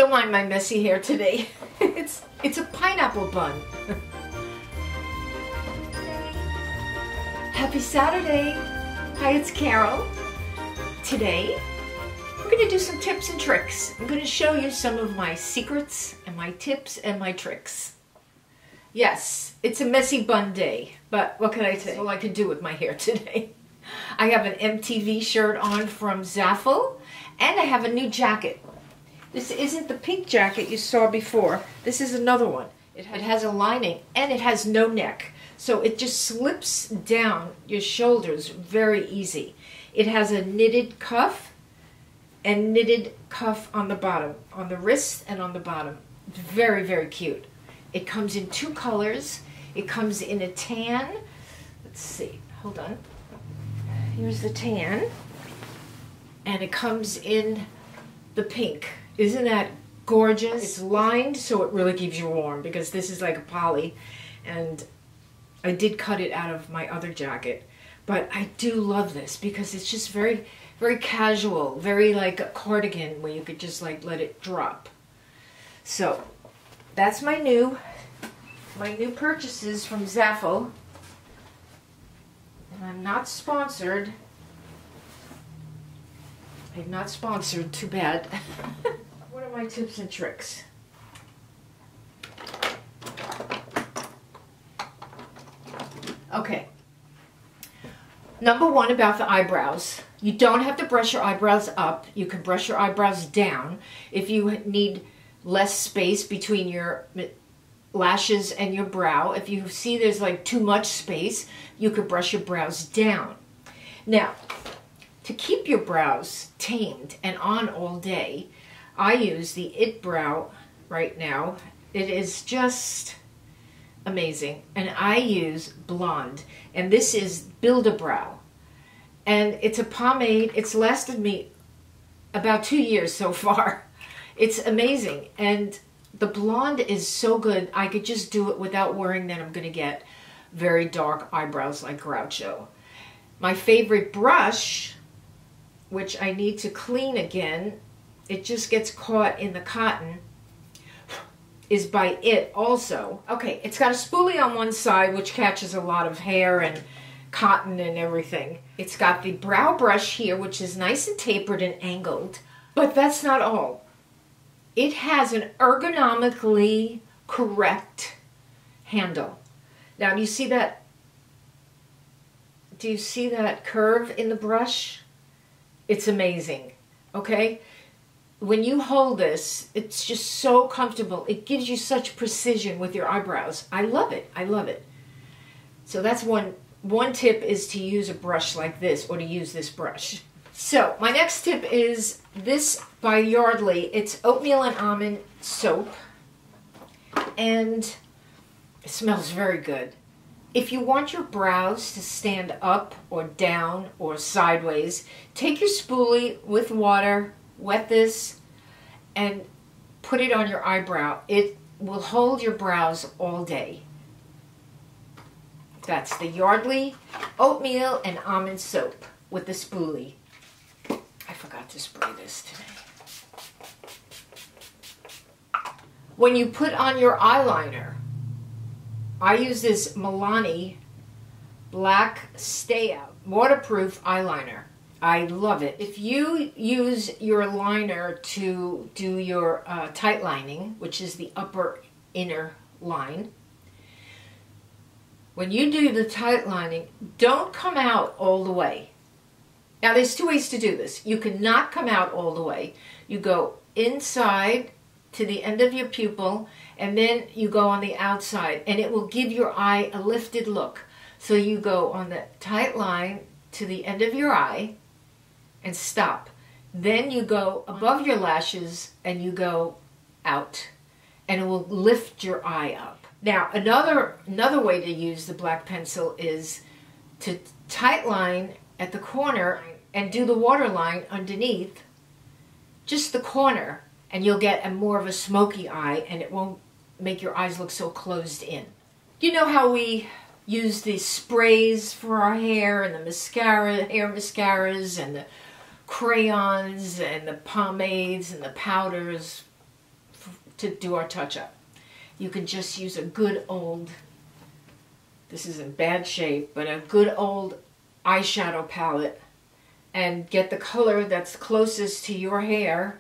Don't mind my messy hair today. It's a pineapple bun. Happy Saturday. Hi, it's Carol. Today, we're going to do some tips and tricks. I'm going to show you some of my secrets and my tips and my tricks. Yes, it's a messy bun day, but what can I say? That's all I can do with my hair today. I have an MTV shirt on from ZAFUL, and I have a new jacket. This isn't the pink jacket you saw before. This is another one. It has a lining, and it has no neck. So it just slips down your shoulders very easy. It has a knitted cuff and knitted cuff on the bottom, on the wrist and on the bottom. Very, very cute. It comes in 2 colors. It comes in a tan. Let's see, hold on. Here's the tan. And it comes in the pink. Isn't that gorgeous? It's lined so it really keeps you warm because this is like a poly, and I did cut it out of my other jacket. But I do love this because it's just very, very casual, very like a cardigan where you could just like let it drop. So that's my new purchases from ZAFUL. And I'm not sponsored. I'm not sponsored, too bad. What are my tips and tricks? Okay. Number 1 about the eyebrows. You don't have to brush your eyebrows up. You can brush your eyebrows down. If you need less space between your lashes and your brow, if you see there's like too much space, you could brush your brows down. Now, to keep your brows tamed and on all day, I use the It Brow right now. It is just amazing. And I use Blonde. And this is Build-A-Brow. And it's a pomade. It's lasted me about 2 years so far. It's amazing. And the Blonde is so good. I could just do it without worrying that I'm going to get very dark eyebrows like Groucho. My favorite brush, which I need to clean again, it just gets caught in the cotton, is by It also. Okay, it's got a spoolie on one side which catches a lot of hair and cotton and everything. It's got the brow brush here which is nice and tapered and angled, but that's not all. It has an ergonomically correct handle. Now, do you see that? Do you see that curve in the brush? It's amazing, okay? When you hold this, it's just so comfortable. It gives you such precision with your eyebrows. I love it. I love it. So that's one tip, is to use a brush like this, or to use this brush. So my next tip is this by Yardley. It's oatmeal and almond soap, and it smells very good. If you want your brows to stand up or down or sideways, take your spoolie with water, wet this, and put it on your eyebrow. It will hold your brows all day. That's the Yardley oatmeal and almond soap with the spoolie. I forgot to spray this today. When you put on your eyeliner, I use this MILANI Black Stay Out waterproof eyeliner. I love it. If you use your liner to do your tight lining, which is the upper inner line, when you do the tight lining, don't come out all the way. Now, there's 2 ways to do this. You cannot come out all the way. You go inside to the end of your pupil, and then you go on the outside, and it will give your eye a lifted look. So you go on the tight line to the end of your eye and stop. Then you go above your lashes and you go out, and it will lift your eye up. Now, another way to use the black pencil is to tight line at the corner and do the waterline underneath, just the corner, and you'll get a more of a smoky eye, and it won't make your eyes look so closed in. You know how we use the sprays for our hair, and the mascara, hair mascaras, and the crayons, and the pomades, and the powders. to do our touch-up. You can just use a good old, this is in bad shape, but a good old eyeshadow palette and get the color that's closest to your hair.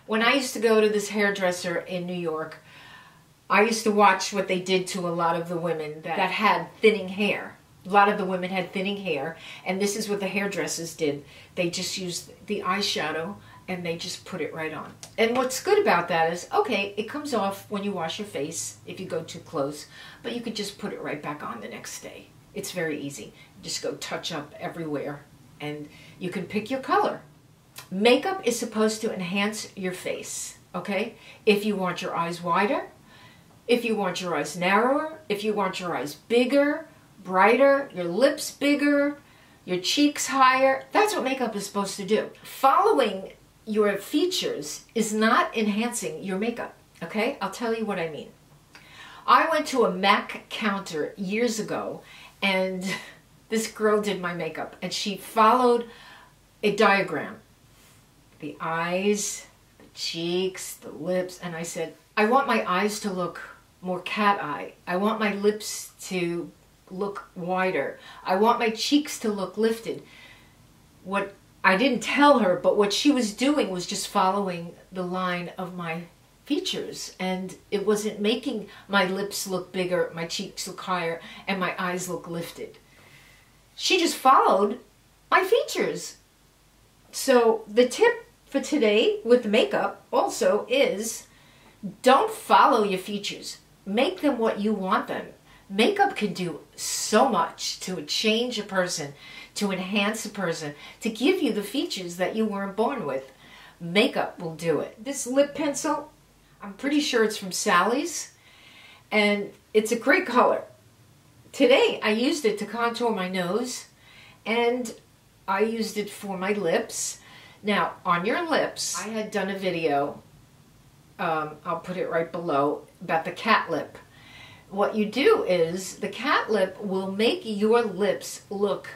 When I used to go to this hairdresser in New York, I used to watch what they did to a lot of the women that had thinning hair. A lot of the women had thinning hair, and this is what the hairdressers did. They just used the eyeshadow and they just put it right on. And what's good about that is, okay, it comes off when you wash your face if you go too close, but you could just put it right back on the next day. It's very easy. Just go touch up everywhere and you can pick your color. Makeup is supposed to enhance your face, okay? If you want your eyes wider, if you want your eyes narrower, if you want your eyes bigger, brighter, your lips bigger, your cheeks higher, that's what makeup is supposed to do. Following your features is not enhancing your makeup, okay? I'll tell you what I mean. I went to a MAC counter years ago and this girl did my makeup and she followed a diagram. The eyes, the cheeks, the lips, and I said, I want my eyes to look more cat eye. I want my lips to look wider. I want my cheeks to look lifted. What I didn't tell her, but what she was doing was just following the line of my features, and it wasn't making my lips look bigger, my cheeks look higher, and my eyes look lifted. She just followed my features. So the tip for today with makeup also is don't follow your features. Make them what you want them. Makeup can do so much to change a person, to enhance a person, to give you the features that you weren't born with. Makeup will do it. This lip pencil, I'm pretty sure it's from Sally's, and it's a great color. Today I used it to contour my nose, and I used it for my lips. Now, on your lips, I had done a video, I'll put it right below, about the cat lip. What you do is, the cat lip will make your lips look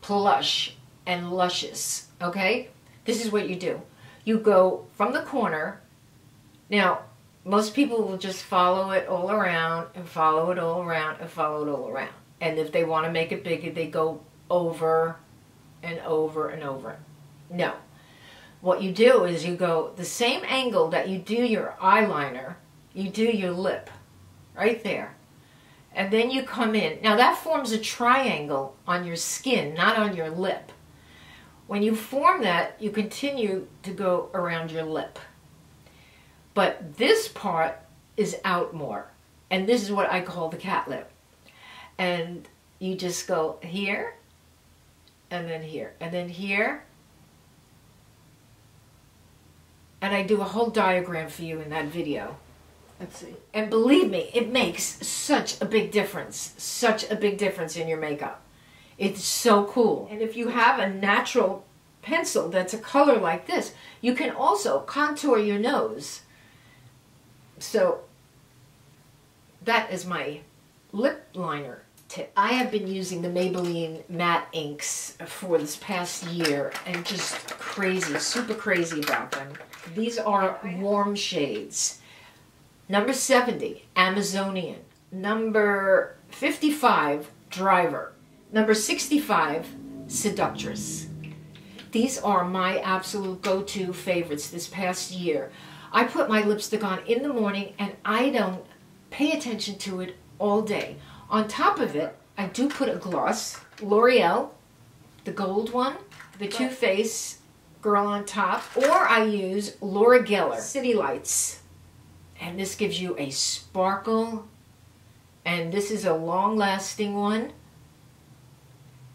plush and luscious, okay? This is what you do. You go from the corner. Now, most people will just follow it all around and follow it all around and follow it all around. And if they want to make it bigger, they go over and over and over. No. What you do is you go the same angle that you do your eyeliner, you do your lip. Right there. And then you come in. Now that forms a triangle on your skin, not on your lip. When you form that, you continue to go around your lip. But this part is out more. And this is what I call the cat lip. And you just go here, and then here, and then here. And I do a whole diagram for you in that video. Let's see. And believe me, it makes such a big difference in your makeup. It's so cool. And if you have a natural pencil that's a color like this, you can also contour your nose. So that is my lip liner tip. I have been using the Maybelline matte inks for this past year and just crazy, super crazy about them. These are warm shades. Number 70, Amazonian. Number 55, Driver. Number 65, Seductress. These are my absolute go-to favorites this past year. I put my lipstick on in the morning and I don't pay attention to it all day. On top of it, I do put a gloss. L'Oreal, the gold one, the Too Faced Girl on top, or I use Laura Geller City Lights. And this gives you a sparkle, and this is a long-lasting one,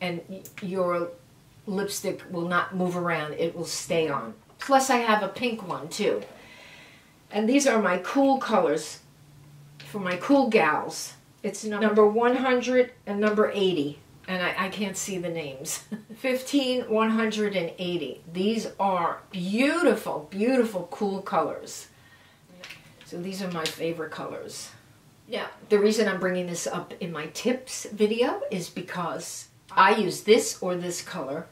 and your lipstick will not move around, it will stay on. Plus I have a pink one too. And these are my cool colors for my cool gals. It's number 100 and number 80, and I can't see the names. 15, 180. These are beautiful, beautiful, cool colors. So these are my favorite colors. Now, the reason I'm bringing this up in my tips video is because I use this or this color,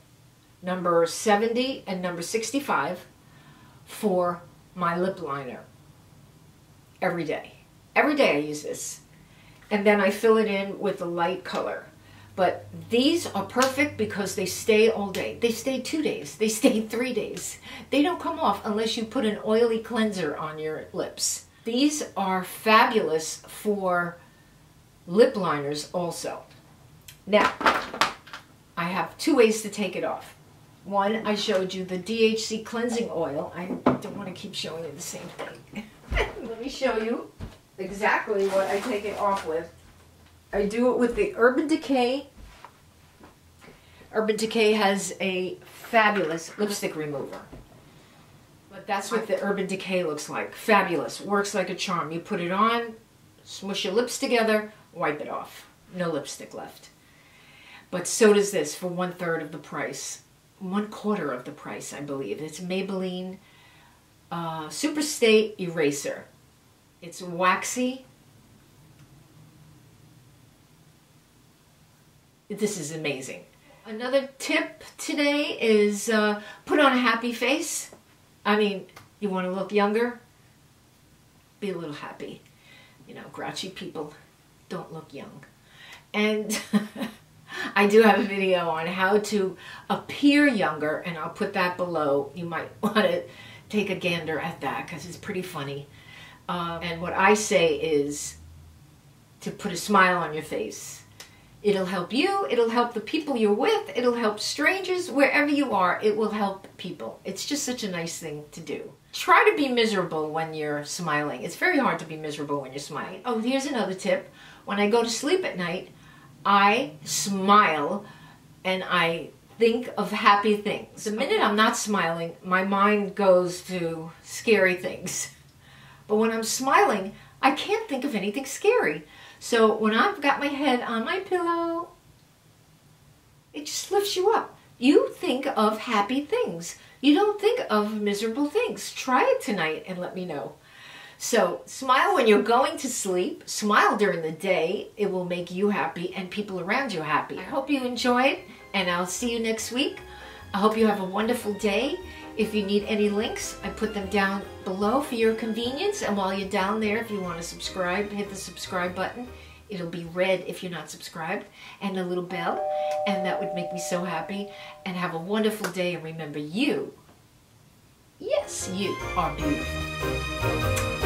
number 70 and number 65, for my lip liner every day. Every day I use this. And then I fill it in with a light color. But these are perfect because they stay all day. They stay 2 days. They stay 3 days. They don't come off unless you put an oily cleanser on your lips. These are fabulous for lip liners also. Now, I have 2 ways to take it off. One, I showed you the DHC cleansing oil. I don't want to keep showing you the same thing. Let me show you exactly what I take it off with. I do it with the Urban Decay. Urban Decay has a fabulous lipstick remover. But that's what the Urban Decay looks like. Fabulous. Works like a charm. You put it on, smush your lips together, wipe it off. No lipstick left. But so does this for 1/3 of the price. 1/4 of the price, I believe. It's Maybelline Super Stay Eraser. It's waxy. This is amazing. Another tip today is put on a happy face. I mean, you want to look younger? Be a little happy. You know, grouchy people don't look young. And I do have a video on how to appear younger, and I'll put that below. You might want to take a gander at that because it's pretty funny. And what I say is to put a smile on your face. It'll help you, it'll help the people you're with, it'll help strangers, wherever you are, it will help people. It's just such a nice thing to do. Try to be miserable when you're smiling. It's very hard to be miserable when you're smiling. Oh, here's another tip. When I go to sleep at night, I smile and I think of happy things. The minute I'm not smiling, my mind goes to scary things. But when I'm smiling, I can't think of anything scary. So when I've got my head on my pillow, it just lifts you up. You think of happy things. You don't think of miserable things. Try it tonight and let me know. So smile when you're going to sleep. Smile during the day. It will make you happy and people around you happy. I hope you enjoyed, and I'll see you next week. I hope you have a wonderful day. If you need any links, I put them down below for your convenience. And while you're down there, if you want to subscribe, hit the subscribe button. It'll be red if you're not subscribed, and a little bell. And that would make me so happy. And have a wonderful day. And remember, you, yes, you are beautiful.